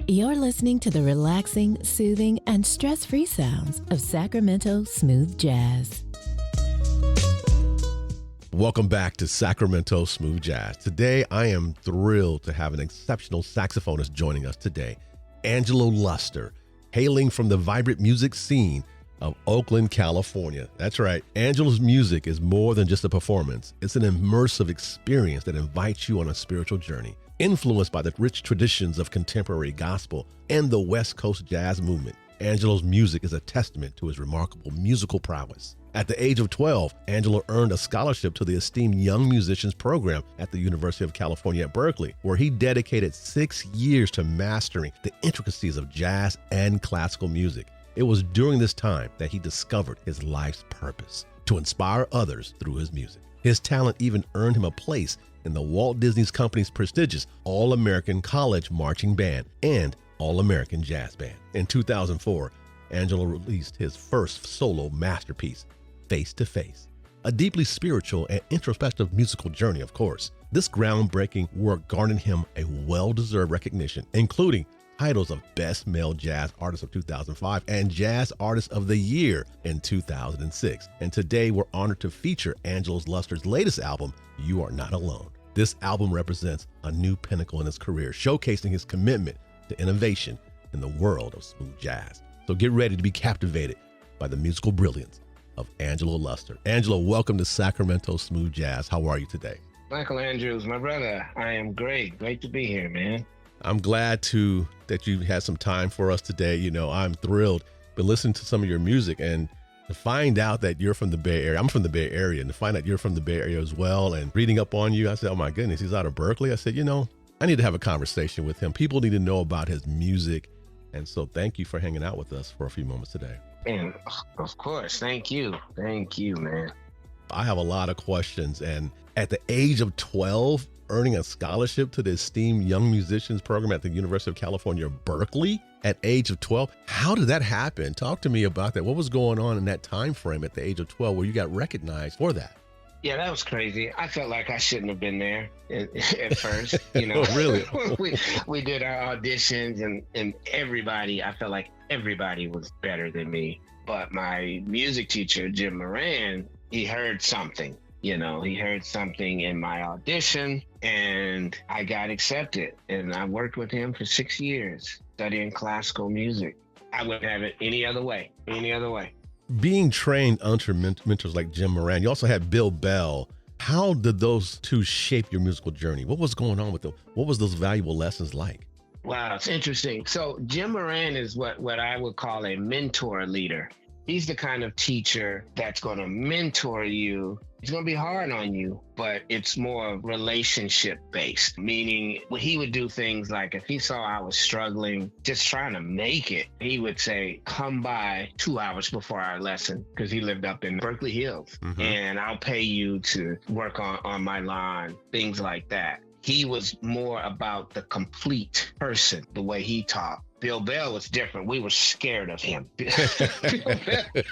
You're listening to the relaxing, soothing, and stress-free sounds of Sacramento Smooth Jazz. Welcome back to Sacramento Smooth Jazz. Today, I am thrilled to have an exceptional saxophonist joining us today, Angelo Luster, hailing from the vibrant music scene of Oakland, California. That's right. Angelo's music is more than just a performance. It's an immersive experience that invites you on a spiritual journey, influenced by the rich traditions of contemporary gospel and the West Coast jazz movement. Angelo's music is a testament to his remarkable musical prowess. At the age of 12, Angelo earned a scholarship to the esteemed Young Musicians Program at the University of California at Berkeley, where he dedicated 6 years to mastering the intricacies of jazz and classical music. It was during this time that he discovered his life's purpose: to inspire others through his music. His talent even earned him a place in the Walt Disney Company's prestigious All-American College Marching Band and All-American Jazz Band. In 2004, Angelo released his first solo masterpiece, Face to Face, a deeply spiritual and introspective musical journey, of course. This groundbreaking work garnered him a well-deserved recognition, including titles of Best Male Jazz Artist of 2005 and Jazz Artist of the Year in 2006. And today we're honored to feature Angelo Luster's latest album, You Are Not Alone. This album represents a new pinnacle in his career, showcasing his commitment to innovation in the world of smooth jazz. So get ready to be captivated by the musical brilliance of Angelo Luster. Angelo, welcome to Sacramento Smooth Jazz. How are you today? Michael Andrews, my brother, I am great. Great to be here, man. I'm glad that you had some time for us today. You know, I'm thrilled. Been listening to some of your music and to find out that you're from the Bay Area. I'm from the Bay Area, and to find out you're from the Bay Area as well, and reading up on you, I said, oh my goodness, he's out of Berkeley. I said, I need to have a conversation with him. People need to know about his music. And so thank you for hanging out with us for a few moments today. And of course, thank you. Thank you, man. I have a lot of questions. And at the age of 12, earning a scholarship to the esteemed Young Musicians Program at the University of California, Berkeley, at age of 12. How did that happen? Talk to me about that. What was going on in that time frame at the age of 12 where you got recognized for that? Yeah, that was crazy. I felt like I shouldn't have been there at first. Oh, really? we did our auditions and everybody, I felt like everybody was better than me. But my music teacher, Jim Moran, he heard something. He heard something in my audition and I got accepted. And I worked with him for 6 years studying classical music. I wouldn't have it any other way. Being trained under mentors like Jim Moran, you also had Bill Bell. How did those two shape your musical journey? What was going on with them? What was those valuable lessons like? Wow, it's interesting. So Jim Moran is what I would call a mentor leader. He's the kind of teacher that's going to mentor you. It's going to be hard on you, but it's more relationship based, meaning he would do things like if he saw I was struggling, just trying to make it, he would say, come by 2 hours before our lesson, because he lived up in Berkeley Hills, and I'll pay you to work on my lawn, things like that. He was more about the complete person, the way he taught. Bill Bell was different. We were scared of him. Bill Bell,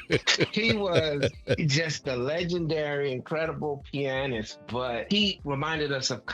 he was just a legendary, incredible pianist, but he reminded us of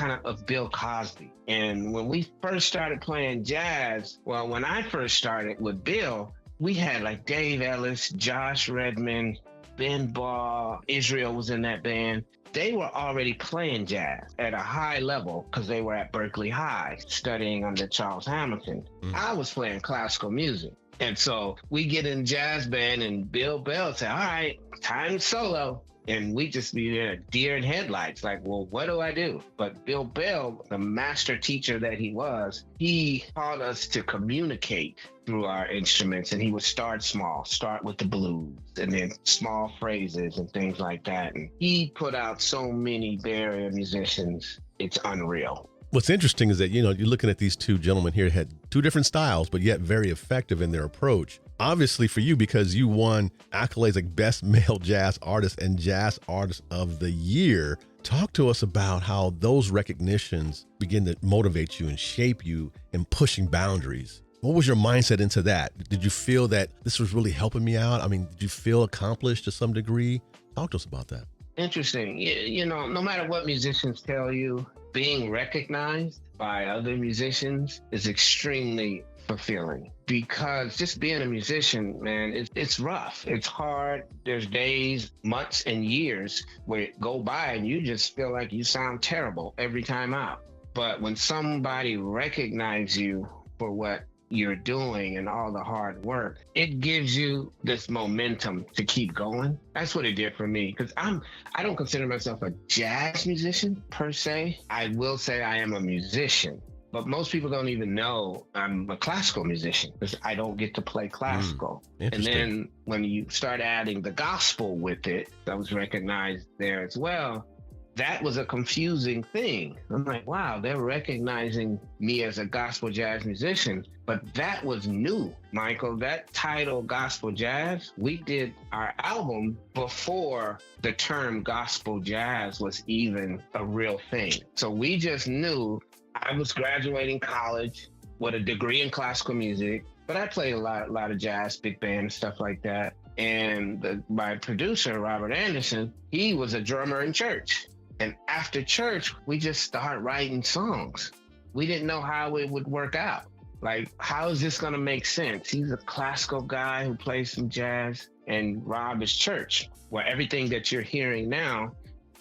Bill Cosby. And when we first started playing jazz, when I first started with Bill, we had like Dave Ellis, Josh Redman, Ben Ball, Israel was in that band. They were already playing jazz at a high level because they were at Berkeley High studying under Charles Hamilton. I was playing classical music. And so we get in jazz band and Bill Bell said, all right, time to solo. And we just be there deer in headlights, like, well, what do I do? But Bill Bell, the master teacher that he was, he taught us to communicate through our instruments. And he would start small, start with the blues, and then small phrases and things like that. And he put out so many Bay Area musicians, it's unreal. What's interesting is that, you're looking at these two gentlemen here had two different styles, but yet very effective in their approach. Obviously for you, because you won accolades like Best Male Jazz Artist and Jazz Artist of the Year. Talk to us about how those recognitions begin to motivate you and shape you in pushing boundaries. What was your mindset into that? Did you feel that this was really helping me out? I mean, did you feel accomplished to some degree? Talk to us about that. Interesting. No matter what musicians tell you, being recognized by other musicians is extremely fulfilling because just being a musician, man, it's rough. It's hard. There's days, months, and years where it go by and you just feel like you sound terrible every time out. But when somebody recognizes you for what you're doing and all the hard work, it gives you this momentum to keep going. That's what it did for me, because I don't consider myself a jazz musician per se. I will say I am a musician, but most people don't even know I'm a classical musician because I don't get to play classical. And then when you start adding the gospel with it, that was recognized there as well. That was a confusing thing. I'm like, wow, they're recognizing me as a gospel jazz musician. But that was new, Michael. That title, Gospel Jazz, we did our album before the term gospel jazz was even a real thing. So we just knew I was graduating college with a degree in classical music, but I played a lot of jazz, big band, stuff like that. And my producer, Robert Anderson, he was a drummer in church. And after church, we just started writing songs. We didn't know how it would work out. Like, how is this going to make sense? He's a classical guy who plays some jazz, and Rob is church, where everything that you're hearing now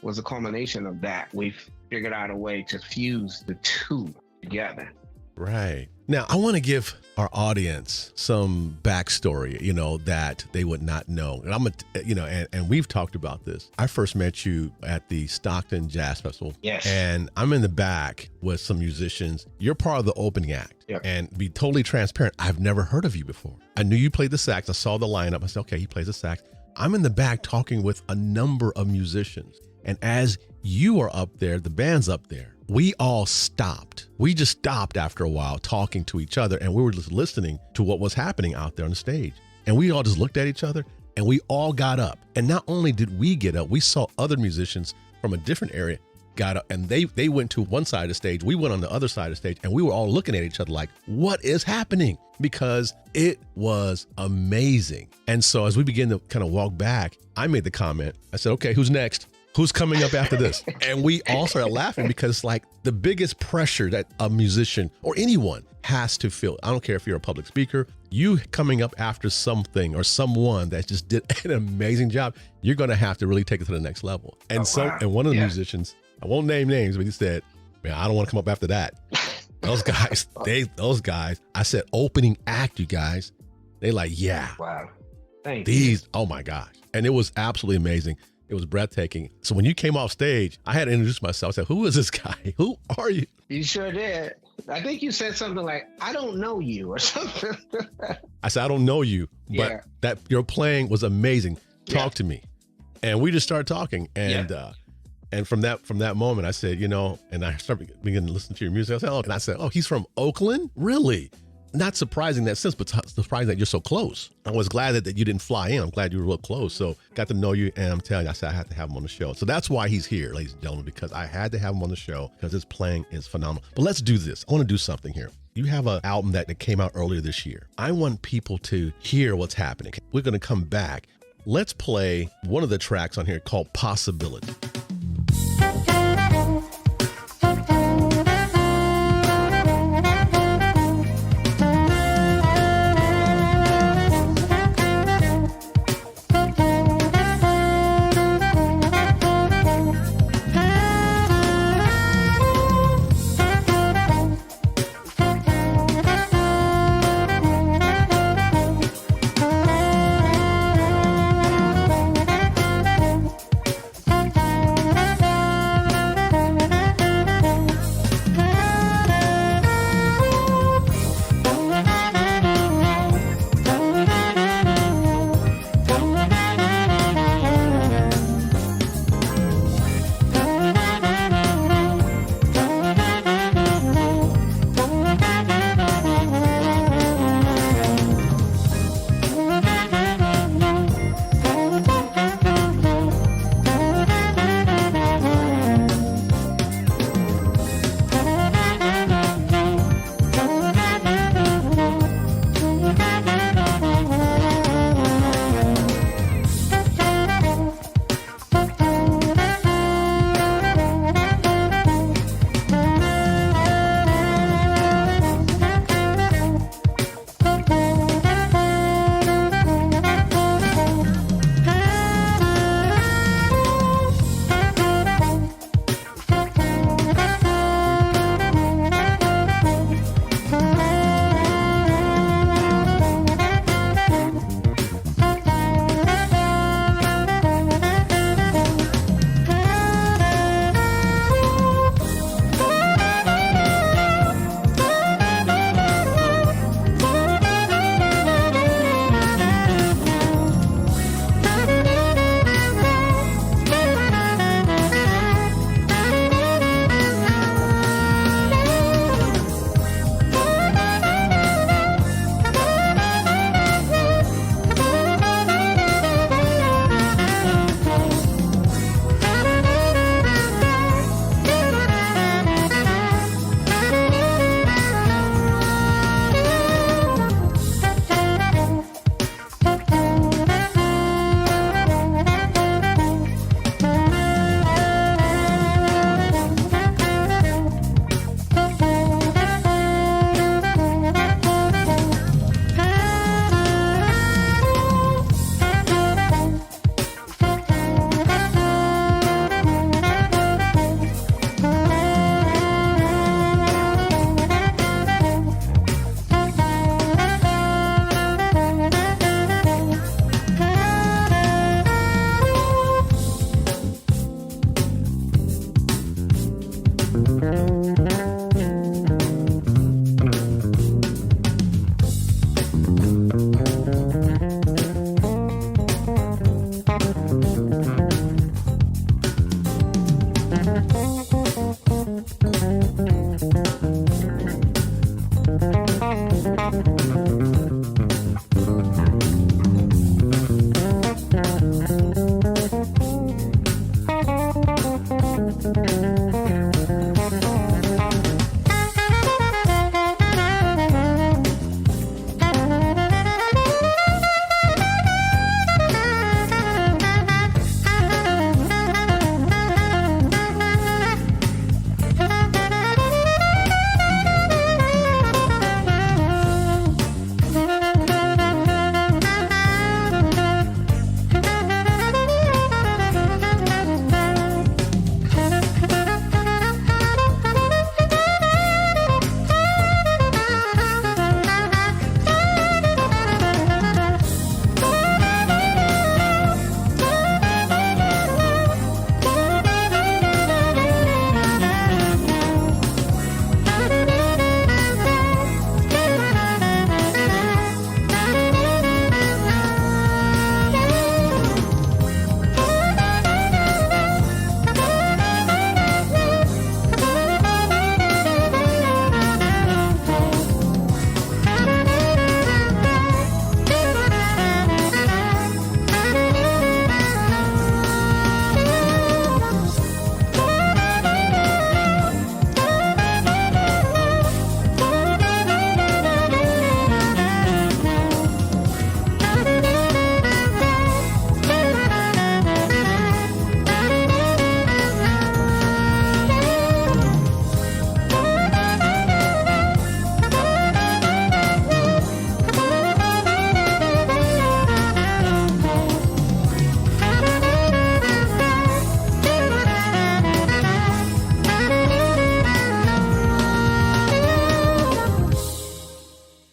was a culmination of that. We've figured out a way to fuse the two together. Right. Now, I want to give our audience some backstory, that they would not know. And and we've talked about this. I first met you at the Stockton Jazz Festival. Yes. And I'm in the back with some musicians. You're part of the opening act. Yep. And be totally transparent, I've never heard of you before. I knew you played the sax. I saw the lineup. I said, okay, he plays the sax. I'm in the back talking with a number of musicians. And as you are up there, the band's up there, we all stopped. We just stopped after a while talking to each other, and we were just listening to what was happening out there on the stage. And we all just looked at each other, and we all got up. And not only did we get up, we saw other musicians from a different area got up, and they went to one side of the stage. We went on the other side of the stage, and we were all looking at each other like, what is happening? Because it was amazing. And so as we began to kind of walk back, I made the comment. I said, okay, who's next? Who's coming up after this? And we all started laughing because like the biggest pressure that a musician or anyone has to feel, I don't care if you're a public speaker, you coming up after something or someone that just did an amazing job, you're going to have to really take it to the next level. And and one of the musicians, I won't name names, but he said, man, I don't want to come up after that. Those guys, I said, opening act, you guys. They like, yeah. Wow. Thank you. Oh my gosh. And it was absolutely amazing. It was breathtaking. So when you came off stage, I had to introduce myself. I said, who is this guy? Who are you? You sure did. I think you said something like, I don't know you or something. I said, I don't know you, but that your playing was amazing. Talk to me. And we just started talking. And and from that moment, I said, and I started beginning to listen to your music. I said, oh, he's from Oakland? Really? Not surprising in that sense, but surprising that you're so close. I was glad that you didn't fly in. I'm glad you were real close. So got to know you, and I'm telling you, I said I had to have him on the show. So that's why he's here, ladies and gentlemen, because I had to have him on the show because his playing is phenomenal. But let's do this. I want to do something here. You have an album that came out earlier this year. I want people to hear what's happening. We're going to come back. Let's play one of the tracks on here called Possibility.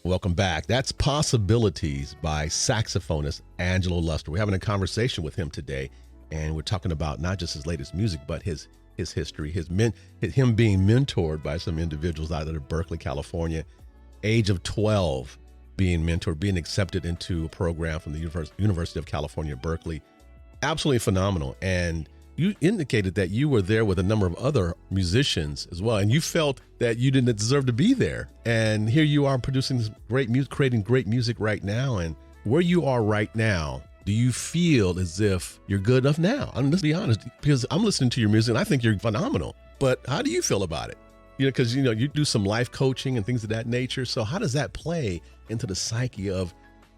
Welcome back. That's Possibilities by saxophonist Angelo Luster. We're having a conversation with him today, and we're talking about not just his latest music, but his history, him being mentored by some individuals out of Berkeley, California, age of 12, being mentored, being accepted into a program from the University of California, Berkeley. Absolutely phenomenal. And you indicated that you were there with a number of other musicians as well, and you felt that you didn't deserve to be there. And here you are producing this great music, creating great music right now. And where you are right now, do you feel as if you're good enough now? Let's be honest, because I'm listening to your music and I think you're phenomenal. But how do you feel about it? Because you do some life coaching and things of that nature. So how does that play into the psyche of,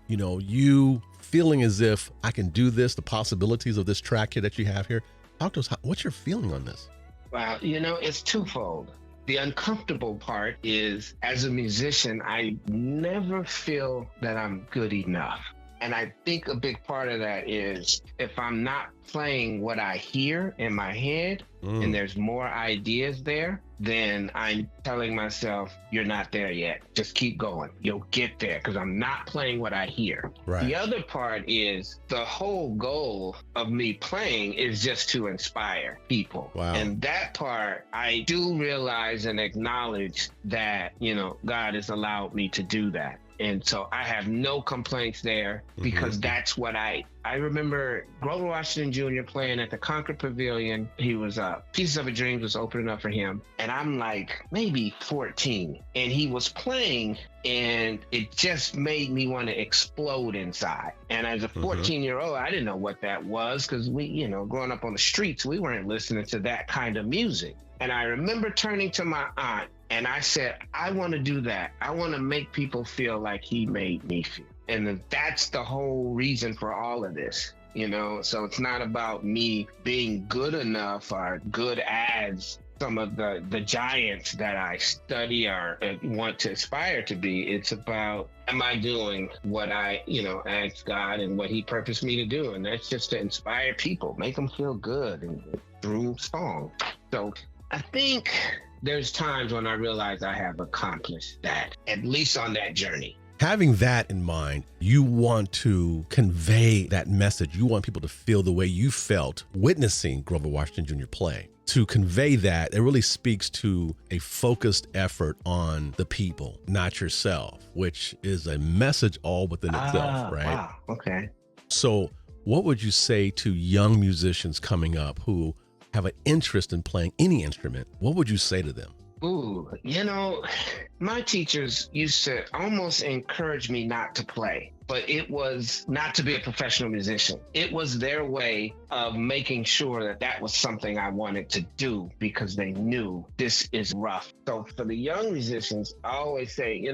you feeling as if I can do this, the possibilities of this track here that you have here? Talk to us. What's your feeling on this? Wow, it's twofold. The uncomfortable part is, as a musician, I never feel that I'm good enough. And I think a big part of that is if I'm not playing what I hear in my head and there's more ideas there, then I'm telling myself, you're not there yet. Just keep going. You'll get there because I'm not playing what I hear. Right. The other part is the whole goal of me playing is just to inspire people. Wow. And that part, I do realize and acknowledge that, God has allowed me to do that. And so I have no complaints there because that's what I remember Grover Washington Jr. playing at the Concord Pavilion. He was Pieces of a Dream was opening up for him. And I'm like maybe 14 and he was playing and it just made me want to explode inside. And as a 14-year-old, I didn't know what that was because we, growing up on the streets, we weren't listening to that kind of music. And I remember turning to my aunt and I said, I want to do that. I want to make people feel like he made me feel. And that's the whole reason for all of this, So it's not about me being good enough or good as some of the giants that I study or want to aspire to be. It's about, am I doing what I, asked God and what he purposed me to do? And that's just to inspire people, make them feel good and through song. So I think there's times when I realize I have accomplished that, at least on that journey. Having that in mind, you want to convey that message. You want people to feel the way you felt witnessing Grover Washington Jr. play. To convey that, it really speaks to a focused effort on the people, not yourself, which is a message all within itself, right? Wow, okay. So what would you say to young musicians coming up who have an interest in playing any instrument? What would you say to them? Ooh, my teachers used to almost encourage me not to play, but it was not to be a professional musician. It was their way of making sure that was something I wanted to do because they knew this is rough. So for the young musicians, I always say,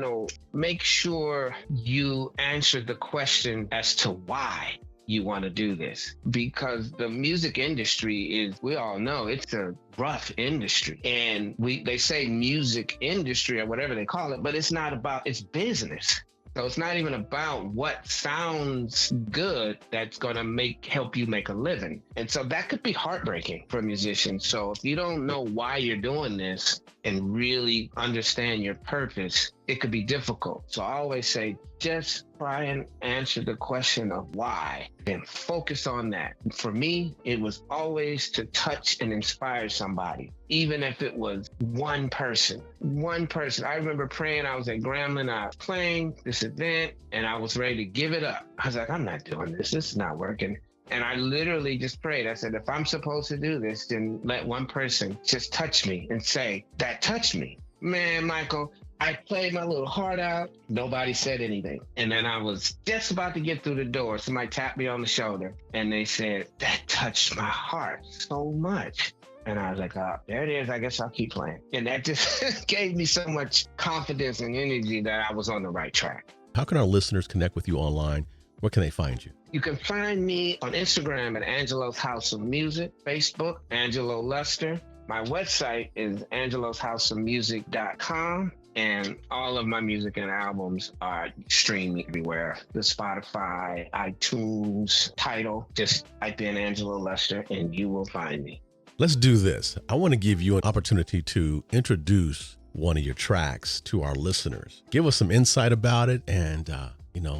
make sure you answer the question as to why you want to do this, because the music industry is, we all know, it's a rough industry, and they say music industry or whatever they call it, but it's not about, it's business. So it's not even about what sounds good that's going to help you make a living. And so that could be heartbreaking for musicians. So if you don't know why you're doing this and really understand your purpose, it could be difficult. So I always say, just try and answer the question of why and focus on that. For me, it was always to touch and inspire somebody, even if it was one person. I remember praying, I was at Grambling, I was playing this event and I was ready to give it up. I was like, I'm not doing this. This is not working. And I literally just prayed. I said, if I'm supposed to do this, then let one person just touch me and say, that touched me. Man, Michael, I played my little heart out. Nobody said anything. And then I was just about to get through the door. Somebody tapped me on the shoulder and they said, that touched my heart so much. And I was like, oh, there it is. I guess I'll keep playing. And that just gave me so much confidence and energy that I was on the right track. How can our listeners connect with you online? Where can they find you? You can find me on Instagram at Angelo's House of Music, Facebook, Angelo Luster. My website is angeloshouseofmusic.com. And all of my music and albums are streaming everywhere. The Spotify, iTunes, Tidal. Just type in Angelo Luster and you will find me. Let's do this. I want to give you an opportunity to introduce one of your tracks to our listeners. Give us some insight about it and,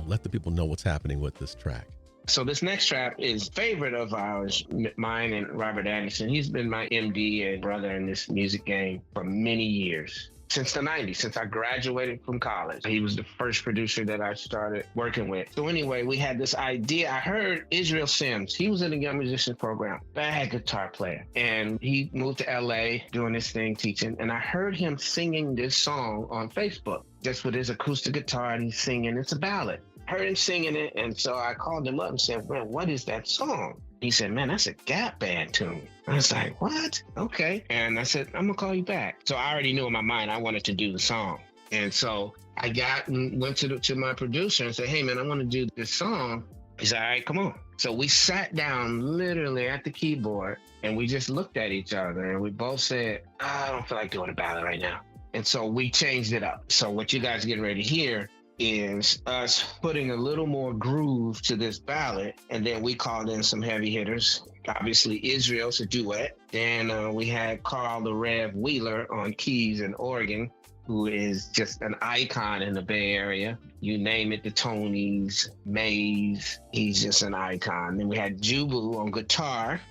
let the people know what's happening with this track. So this next track is a favorite of ours, mine and Robert Anderson. He's been my MD and brother in this music game for many years. Since the 90s, since I graduated from college. He was the first producer that I started working with. So anyway, we had this idea. I heard Israel Sims. He was in the Young Musicians program, bad guitar player. And he moved to LA doing this thing, teaching. And I heard him singing this song on Facebook, just with his acoustic guitar, and he's singing. It's a ballad. Heard him singing it, and so I called him up and said, man, what is that song? He said, man, that's a Gap Band tune. I was like, what? Okay. And I said, I'm going to call you back. So I already knew in my mind I wanted to do the song. And so I went to my producer and said, hey, man, I want to do this song. He said, all right, come on. So we sat down literally at the keyboard, and we just looked at each other, and we both said, I don't feel like doing a ballad right now. And so we changed it up. So what you guys are getting ready to hear is us putting a little more groove to this ballad, and then we called in some heavy hitters. Obviously, Israel's a duet. Then we had Carl the Rev Wheeler on keys and organ, who is just an icon in the Bay Area. You name it, the Tonys, Mays, he's just an icon. Then we had Jubu on guitar.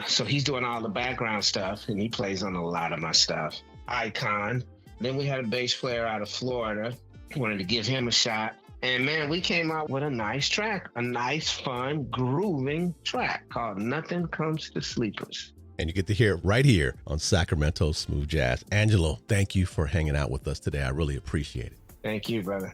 So he's doing all the background stuff, and he plays on a lot of my stuff. Icon. Then we had a bass player out of Florida. Wanted to give him a shot. And man, we came out with a nice track, a nice, fun, grooving track called Nothing Comes to Sleepers. And you get to hear it right here on Sacramento Smooth Jazz. Angelo, thank you for hanging out with us today. I really appreciate it. Thank you, brother.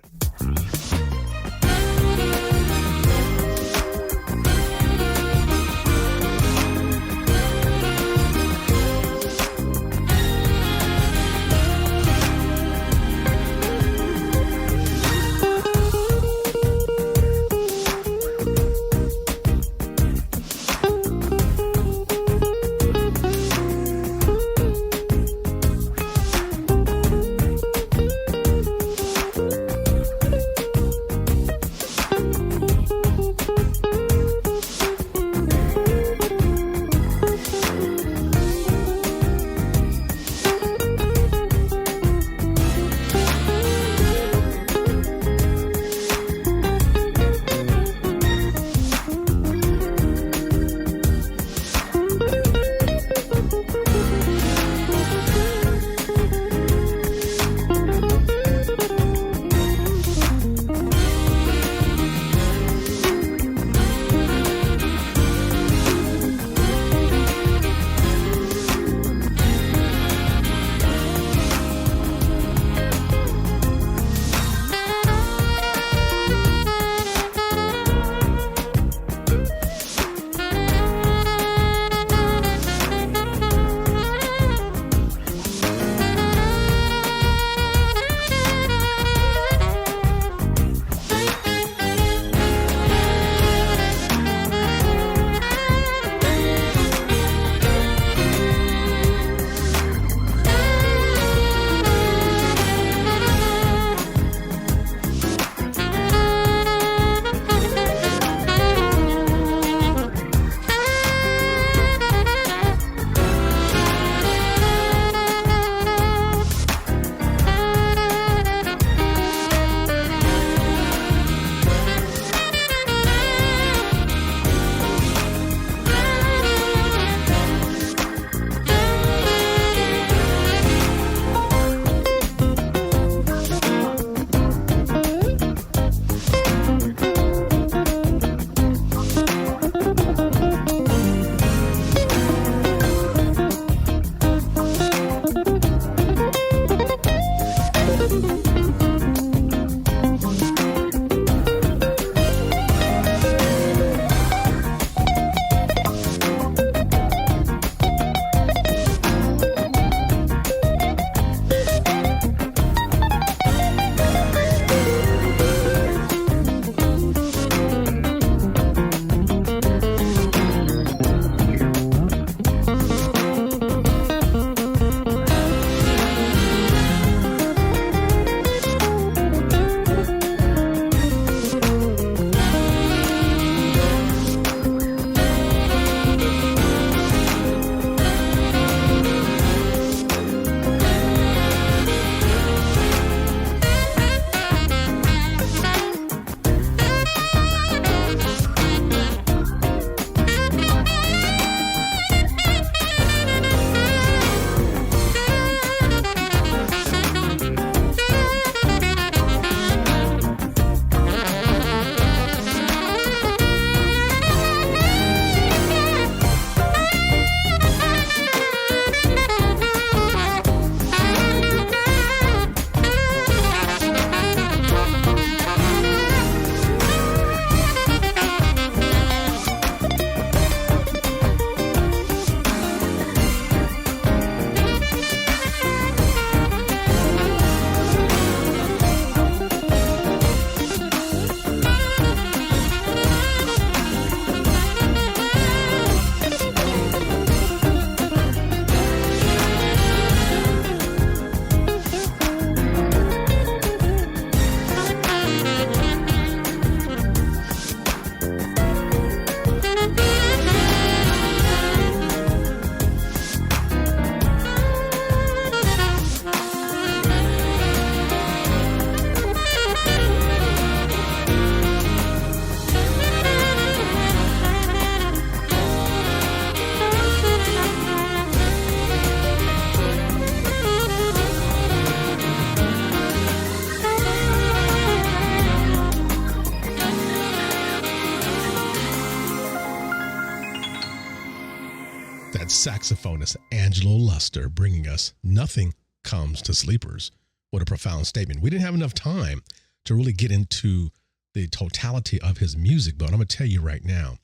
saxophonist Angelo Luster, bringing us Nothing Comes to Sleepers. What a profound statement. We didn't have enough time to really get into the totality of his music, but I'm going to tell you right now,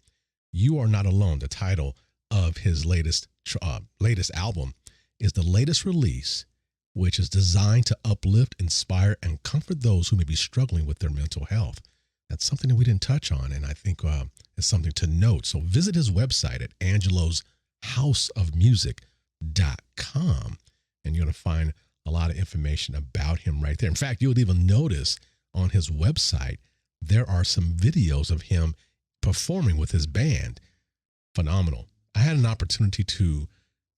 You Are Not Alone, the title of his latest album, is the latest release, which is designed to uplift, inspire, and comfort those who may be struggling with their mental health. That's something that we didn't touch on, and I think it's something to note. So visit his website at angeloshouseofmusic.com, and you're going to find a lot of information about him right there. In fact, you'll even notice on his website, there are some videos of him performing with his band. Phenomenal. I had an opportunity to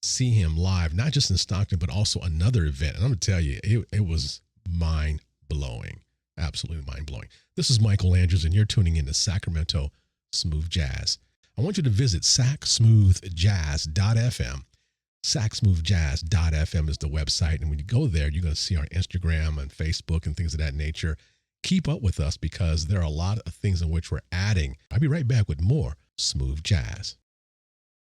see him live, not just in Stockton, but also another event. And I'm going to tell you, it was mind-blowing, absolutely mind-blowing. This is Michael Andrews, and you're tuning in to Sacramento Smooth Jazz. I want you to visit sacsmoothjazz.fm. sacsmoothjazz.fm is the website, and when you go there, you're going to see our Instagram and Facebook and things of that nature. Keep up with us because there are a lot of things in which we're adding. I'll be right back with more Smooth Jazz.